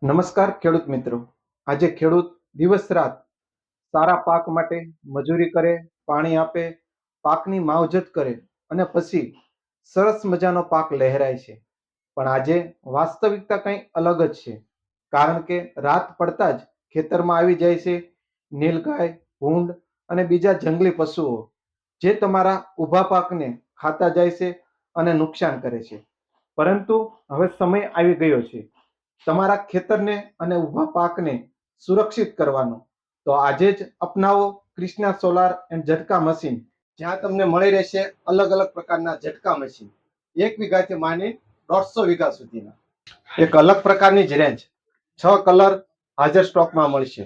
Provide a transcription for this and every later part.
નમસ્કાર ખેડૂત મિત્રો. આજે ખેડૂત દિવસ રાત સારા પાક માટે મજૂરી કરે, પાણી આપે, પાકની માવજત કરે અને પછી સરસ મજાનો પાક લહેરાય છે. પણ આજે વાસ્તવિકતા કંઈ અલગ જ છે. કારણ કે રાત પડતા જ ખેતરમાં આવી જાય છે નીલગાય, ભૂંડ અને બીજા જંગલી પશુઓ, જે તમારા ઊભા પાકને ખાતા જાય છે અને નુકસાન કરે છે. પરંતુ હવે સમય આવી ગયો છે તમારા ખેતરને અને ઊભા પાકને સુરક્ષિત કરવાનો. તો આજે જ અપનાવો ક્રિષ્ના સોલાર એન્ડ ઝટકા મશીન, જ્યાં તમને મળી રહેશે અલગ અલગ પ્રકારના ઝટકા મશીન, 1 વીઘાથી માંડી 150 વીઘા સુધીના. એક અલગ પ્રકારની જ રેન્જ, 6 કલર હાજર સ્ટોકમાં મળશે.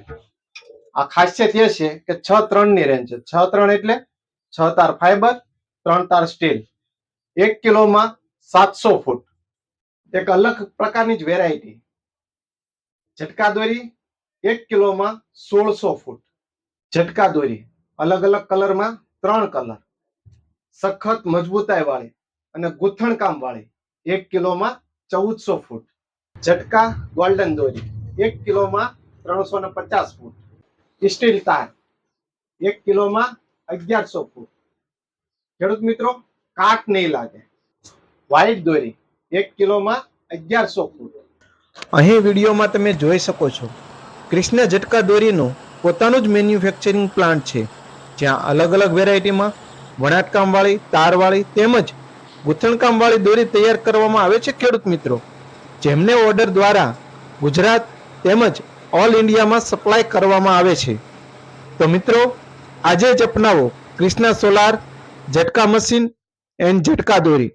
આ ખાસિયત એ છે કે 6-3 ની રેન્જ છે. 6-3 એટલે 6 તાર ફાઈબર, 3 તાર સ્ટીલ. 1 કિલોમાં 700 ફૂટ. એક અલગ પ્રકારની જ વેરાયટી ઝટકા દોરી, 1 કિલોમાં 1600 ફૂટ. ઝટકા દોરી અલગ અલગ કલરમાં 3 કલર, સખત મજબૂતાઈ વાળી અને ગૂંથણ કામ વાળી, 1 કિલોમાં 1400 ફૂટ. ઝટકા ગોલ્ડન દોરી 1 કિલોમાં 350 ફૂટ. સ્ટીલ તાર 1 કિલોમાં 1100 ફૂટ. ખેડૂત મિત્રો, કાટ નહીં લાગે. વ્હાઈટ દોરી 1 કિલોમાં 1100 ફૂટ. અહીં વિડીયોમાં તમે જોઈ શકો છો ક્રિષ્ના ઝટકા દોરીનું પોતાનું જ મેન્યુફેક્ચરિંગ પ્લાન્ટ છે, જ્યાં અલગ અલગ વેરાયટીમાં વણાટકામવાળી, તારવાળી તેમજ ગૂંથણકામવાળી દોરી તૈયાર કરવામાં આવે છે. ખેડૂત મિત્રો, જેમને ઓર્ડર દ્વારા ગુજરાત તેમજ ઓલ ઇન્ડિયામાં સપ્લાય કરવામાં આવે છે. તો મિત્રો, આજે જ અપનાવો ક્રિષ્ના સોલાર ઝટકા મશીન એન્ડ ઝટકા દોરી.